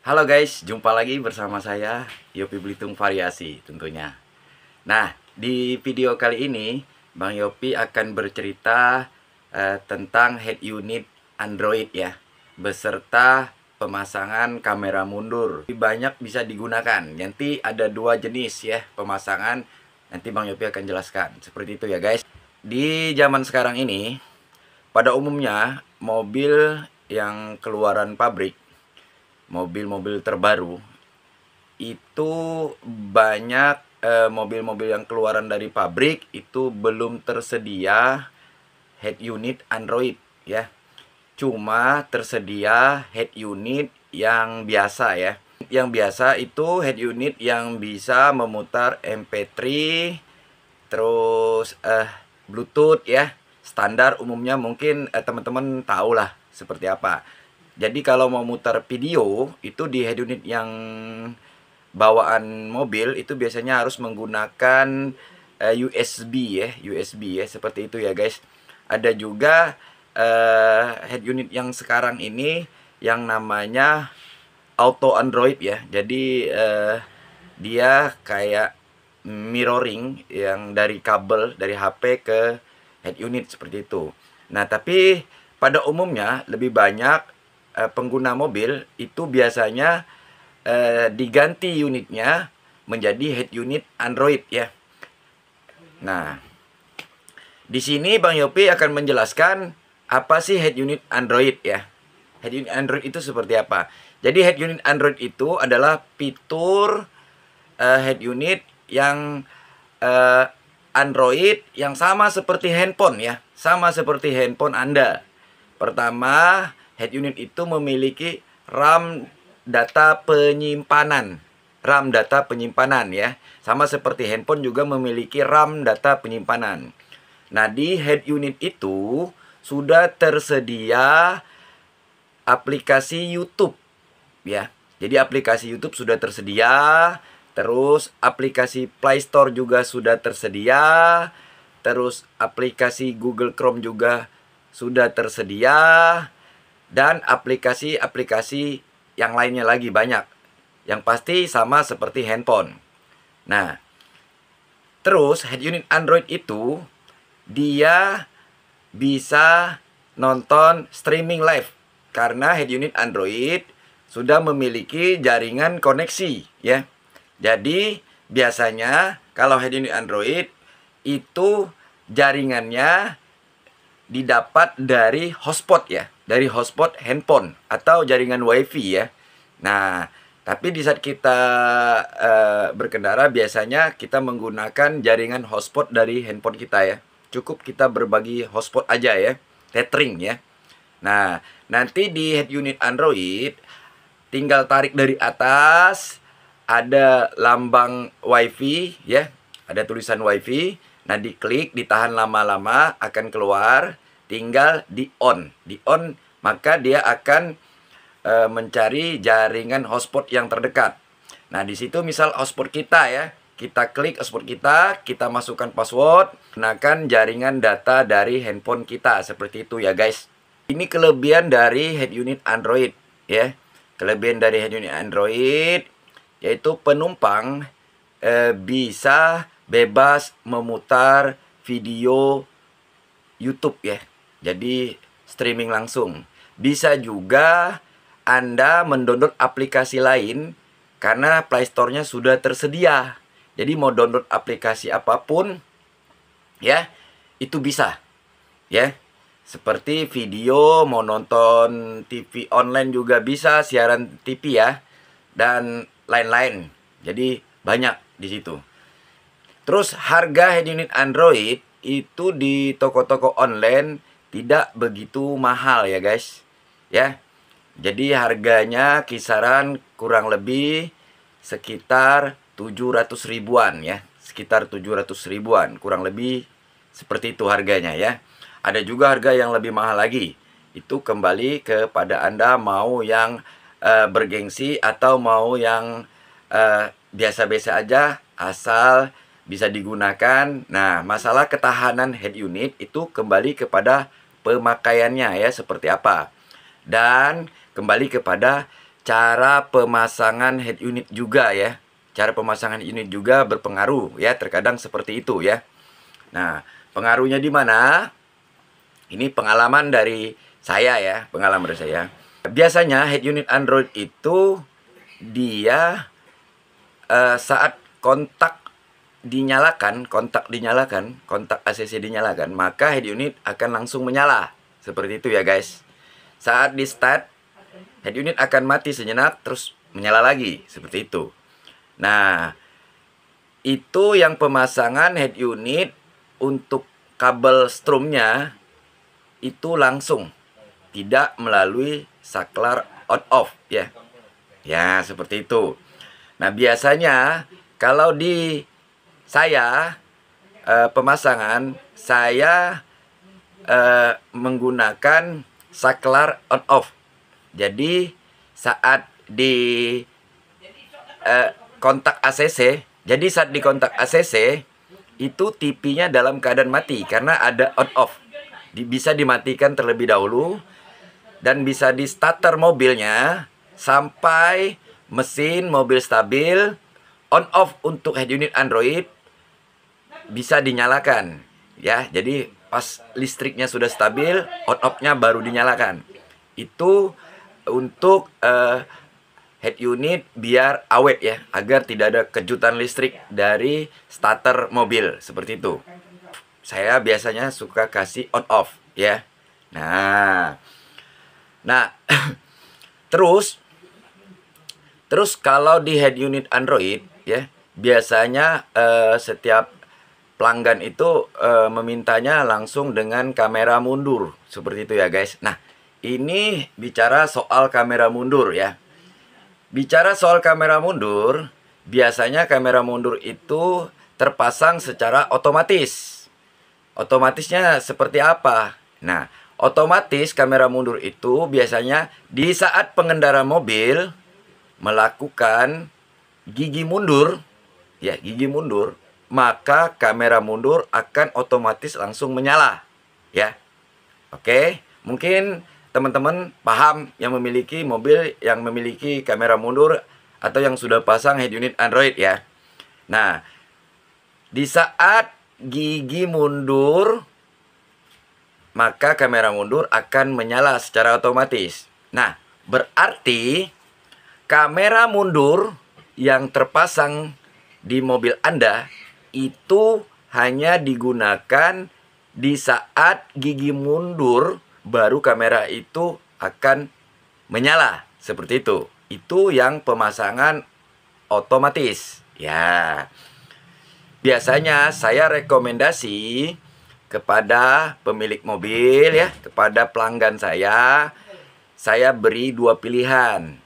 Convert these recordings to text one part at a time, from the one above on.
Halo guys, jumpa lagi bersama saya Yopi Belitung Variasi tentunya. Nah, di video kali ini Bang Yopi akan bercerita tentang head unit Android ya, beserta pemasangan kamera mundur. Banyak bisa digunakan. Nanti ada dua jenis ya pemasangan. Nanti Bang Yopi akan jelaskan. Seperti itu ya guys. Di zaman sekarang ini, pada umumnya mobil yang keluaran pabrik, mobil-mobil terbaru itu banyak mobil-mobil yang keluaran dari pabrik itu belum tersedia head unit Android ya. Cuma tersedia head unit yang biasa ya. Yang biasa itu head unit yang bisa memutar MP3 terus Bluetooth ya. Standar umumnya mungkin teman-teman tahu lah seperti apa. Jadi kalau mau mutar video itu di head unit yang bawaan mobil itu biasanya harus menggunakan USB ya, seperti itu ya guys. Ada juga head unit yang sekarang ini yang namanya auto Android ya. Jadi dia kayak mirroring yang dari kabel dari HP ke head unit seperti itu. Nah, tapi pada umumnya lebih banyak pengguna mobil itu biasanya diganti unitnya menjadi head unit Android ya. Nah, di sini Bang Yopi akan menjelaskan apa sih head unit Android ya. Head unit Android itu seperti apa? Jadi head unit Android itu adalah fitur head unit yang Android yang sama seperti handphone ya, sama seperti handphone Anda. Pertama, head unit itu memiliki RAM data penyimpanan. RAM data penyimpanan ya. Sama seperti handphone juga memiliki RAM data penyimpanan. Nah, di head unit itu sudah tersedia aplikasi YouTube ya. Jadi aplikasi YouTube sudah tersedia, terus aplikasi Play Store juga sudah tersedia, terus aplikasi Google Chrome juga sudah tersedia, dan aplikasi-aplikasi yang lainnya lagi banyak. Yang pasti sama seperti handphone. Nah, terus head unit Android itu dia bisa nonton streaming live karena head unit Android sudah memiliki jaringan koneksi ya. Jadi biasanya kalau head unit Android itu jaringannya didapat dari hotspot ya, dari hotspot handphone atau jaringan wifi ya. Nah, tapi di saat kita berkendara biasanya kita menggunakan jaringan hotspot dari handphone kita ya. Cukup kita berbagi hotspot aja ya, tethering ya. Nah, nanti di head unit Android tinggal tarik dari atas, ada lambang wifi ya, ada tulisan wifi. Nah, diklik, ditahan lama-lama akan keluar, tinggal di on. Di on maka dia akan mencari jaringan hotspot yang terdekat. Nah, di situ misal hotspot kita ya, kita klik hotspot kita masukkan password, gunakan jaringan data dari handphone kita seperti itu ya guys. Ini kelebihan dari head unit Android ya. Kelebihan dari head unit Android yaitu penumpang bisa bebas memutar video YouTube ya. Jadi streaming langsung. Bisa juga Anda mendownload aplikasi lain karena Play Store-nya sudah tersedia. Jadi mau download aplikasi apapun ya, itu bisa. Ya. Seperti video, mau nonton TV online juga bisa, siaran TV ya. Dan lain-lain. Jadi banyak di situ. Terus harga head unit Android itu di toko-toko online tidak begitu mahal ya guys. Ya. Jadi harganya kisaran kurang lebih sekitar 700 ribuan ya. Sekitar 700 ribuan, kurang lebih seperti itu harganya ya. Ada juga harga yang lebih mahal lagi. Itu kembali kepada Anda mau yang bergengsi atau mau yang biasa-biasa aja asal bisa digunakan. Nah, masalah ketahanan head unit itu kembali kepada pemakaiannya ya, seperti apa. Dan kembali kepada cara pemasangan head unit juga ya. Cara pemasangan unit juga berpengaruh ya, terkadang seperti itu ya. Nah, pengaruhnya di mana? Ini pengalaman dari saya ya, pengalaman dari saya. Biasanya head unit Android itu dia saat kontak kontak ACC dinyalakan, maka head unit akan langsung menyala. Seperti itu ya guys. Saat di start, head unit akan mati sejenak terus menyala lagi, seperti itu. Nah, itu yang pemasangan head unit untuk kabel strumnya itu langsung, tidak melalui saklar on off ya. Ya, seperti itu. Nah, biasanya kalau di saya pemasangan, saya menggunakan saklar on off. Jadi saat di kontak ACC, jadi saat di kontak ACC itu TV-nya dalam keadaan mati karena ada on off. Bisa dimatikan terlebih dahulu dan bisa di starter mobilnya sampai mesin mobil stabil. On off untuk head unit Android bisa dinyalakan ya. Jadi pas listriknya sudah stabil, on off-nya baru dinyalakan. Itu untuk head unit biar awet ya, agar tidak ada kejutan listrik dari starter mobil, seperti itu. Saya biasanya suka kasih on off ya. Nah terus kalau di head unit Android ya, biasanya setiap pelanggan itu memintanya langsung dengan kamera mundur, seperti itu ya guys. Nah, ini bicara soal kamera mundur ya. Bicara soal kamera mundur, biasanya kamera mundur itu terpasang secara otomatis. Otomatisnya seperti apa? Nah, otomatis kamera mundur itu biasanya di saat pengendara mobil melakukan gigi mundur, ya gigi mundur, maka kamera mundur akan otomatis langsung menyala, ya. Oke, mungkin teman-teman paham yang memiliki mobil yang memiliki kamera mundur atau yang sudah pasang head unit Android ya. Nah, di saat gigi mundur, maka kamera mundur akan menyala secara otomatis. Nah, berarti kamera mundur yang terpasang di mobil Anda itu hanya digunakan di saat gigi mundur, baru kamera itu akan menyala, seperti itu. Itu yang pemasangan otomatis ya. Biasanya saya rekomendasi kepada pemilik mobil ya, kepada pelanggan saya beri dua pilihan,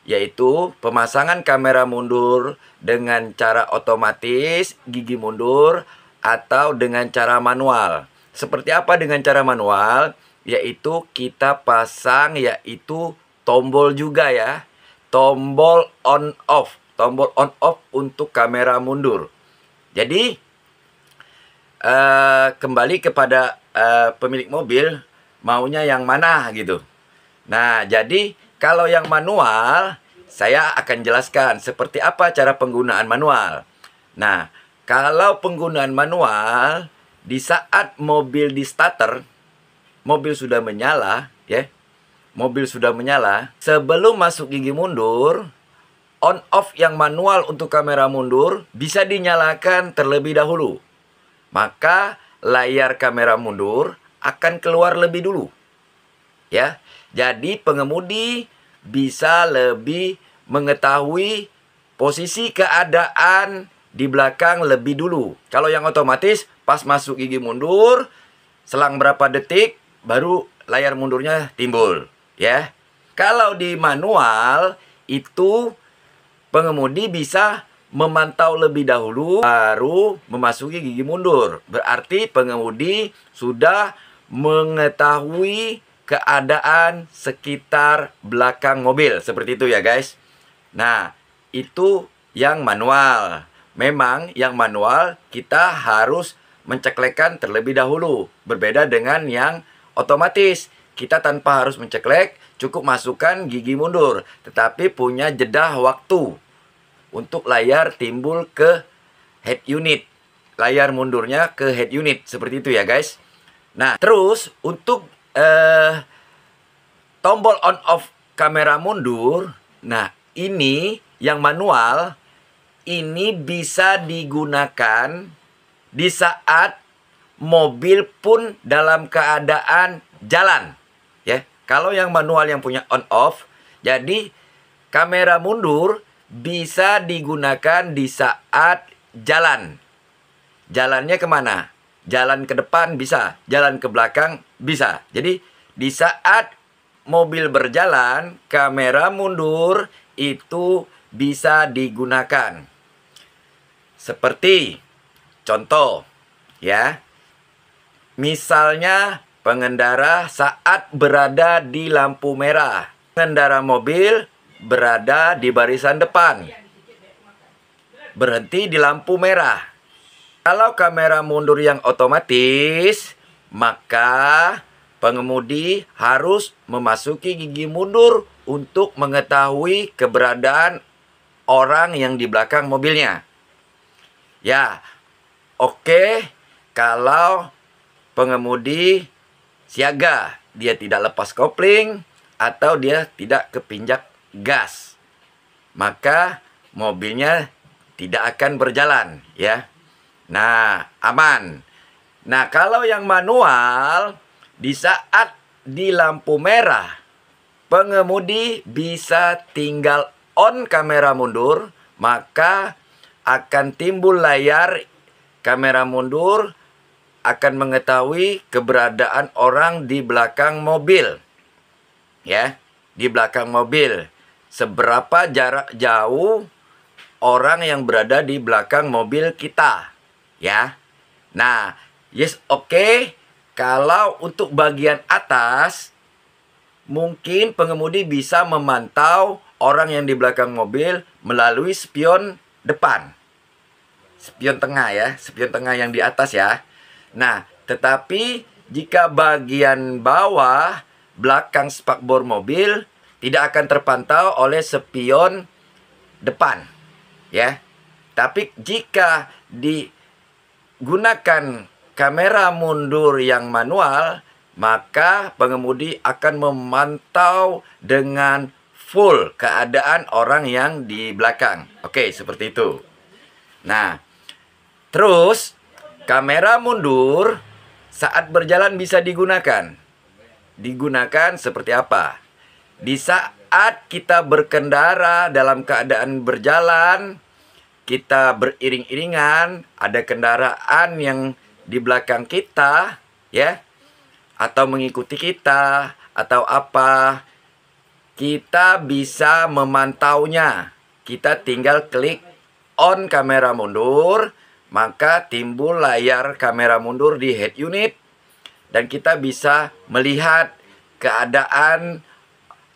yaitu pemasangan kamera mundur dengan cara otomatis gigi mundur atau dengan cara manual. Seperti apa dengan cara manual? Yaitu kita pasang yaitu tombol juga ya, tombol on off untuk kamera mundur. Jadi kembali kepada pemilik mobil maunya yang mana gitu. Nah, jadi kalau yang manual saya akan jelaskan seperti apa cara penggunaan manual. Nah, kalau penggunaan manual di saat mobil di starter, mobil sudah menyala ya. Mobil sudah menyala, sebelum masuk gigi mundur, on off yang manual untuk kamera mundur bisa dinyalakan terlebih dahulu. Maka layar kamera mundur akan keluar lebih dulu. Ya. Jadi pengemudi bisa lebih mengetahui posisi keadaan di belakang lebih dulu. Kalau yang otomatis pas masuk gigi mundur, selang berapa detik baru layar mundurnya timbul, ya. Kalau di manual itu pengemudi bisa memantau lebih dahulu baru memasuki gigi mundur. Berarti pengemudi sudah mengetahui keadaan sekitar belakang mobil, seperti itu ya guys. Nah, itu yang manual. Memang yang manual kita harus menceklekkan terlebih dahulu. Berbeda dengan yang otomatis. Kita tanpa harus menceklek, cukup masukkan gigi mundur, tetapi punya jeda waktu untuk layar timbul ke head unit. Layar mundurnya ke head unit, seperti itu ya guys. Nah, terus untuk tombol on off kamera mundur, nah ini yang manual, ini bisa digunakan di saat mobil pun dalam keadaan jalan. Ya, kalau yang manual yang punya on off, jadi kamera mundur bisa digunakan di saat jalan. Jalannya kemana? Jalan ke depan bisa, jalan ke belakang bisa. Jadi di saat mobil berjalan, kamera mundur itu bisa digunakan. Seperti contoh ya. Misalnya pengendara saat berada di lampu merah. Pengendara mobil berada di barisan depan. Berhenti di lampu merah. Kalau kamera mundur yang otomatis, maka pengemudi harus memasuki gigi mundur untuk mengetahui keberadaan orang yang di belakang mobilnya. Ya, oke, kalau pengemudi siaga, dia tidak lepas kopling atau dia tidak kepinjak gas, maka mobilnya tidak akan berjalan ya. Nah, aman. Nah, kalau yang manual, di saat di lampu merah, pengemudi bisa tinggal on kamera mundur, maka akan timbul layar kamera mundur, akan mengetahui keberadaan orang di belakang mobil. Ya, di belakang mobil. Seberapa jarak jauh orang yang berada di belakang mobil kita. Ya. Nah, yes, oke. Kalau untuk bagian atas, mungkin pengemudi bisa memantau orang yang di belakang mobil melalui spion depan. Spion tengah ya, spion tengah yang di atas ya. Nah, tetapi jika bagian bawah, belakang spakbor mobil tidak akan terpantau oleh spion depan. Ya. Tapi jika digunakan kamera mundur yang manual, maka pengemudi akan memantau dengan full keadaan orang yang di belakang. Oke, seperti itu. Nah, terus kamera mundur saat berjalan bisa digunakan. Digunakan seperti apa? Di saat kita berkendara dalam keadaan berjalan, kita beriring-iringan, ada kendaraan yang di belakang kita, ya, atau mengikuti kita, atau apa, kita bisa memantaunya. Kita tinggal klik on kamera mundur, maka timbul layar kamera mundur di head unit, dan kita bisa melihat keadaan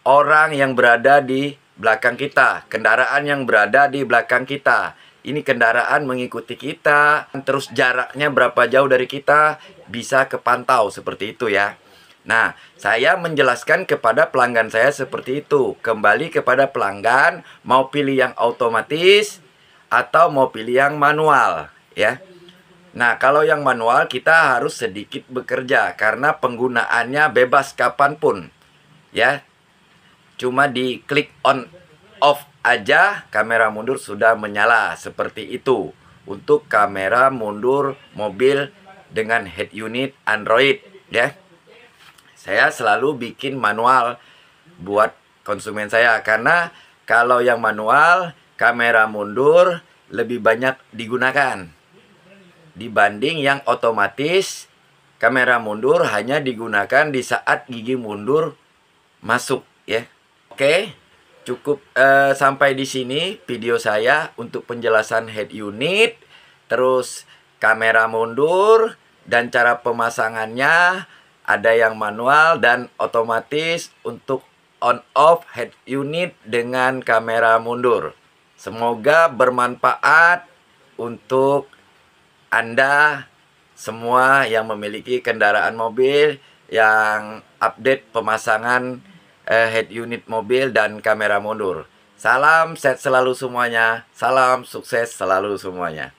orang yang berada di belakang kita, kendaraan yang berada di belakang kita. Ini kendaraan mengikuti kita, terus jaraknya berapa jauh dari kita bisa kepantau seperti itu ya. Nah, saya menjelaskan kepada pelanggan saya seperti itu. Kembali kepada pelanggan, mau pilih yang otomatis atau mau pilih yang manual ya. Nah, kalau yang manual kita harus sedikit bekerja karena penggunaannya bebas kapanpun ya. Cuma di klik on off aja kamera mundur sudah menyala, seperti itu untuk kamera mundur mobil dengan head unit Android ya. Saya selalu bikin manual buat konsumen saya karena kalau yang manual kamera mundur lebih banyak digunakan dibanding yang otomatis. Kamera mundur hanya digunakan di saat gigi mundur masuk ya. Oke. Cukup sampai di sini video saya untuk penjelasan head unit, terus kamera mundur, dan cara pemasangannya. Ada yang manual dan otomatis untuk on off head unit dengan kamera mundur. Semoga bermanfaat untuk Anda semua yang memiliki kendaraan mobil yang update pemasangan head unit mobil dan kamera mundur. Salam sehat selalu semuanya. Salam sukses selalu semuanya.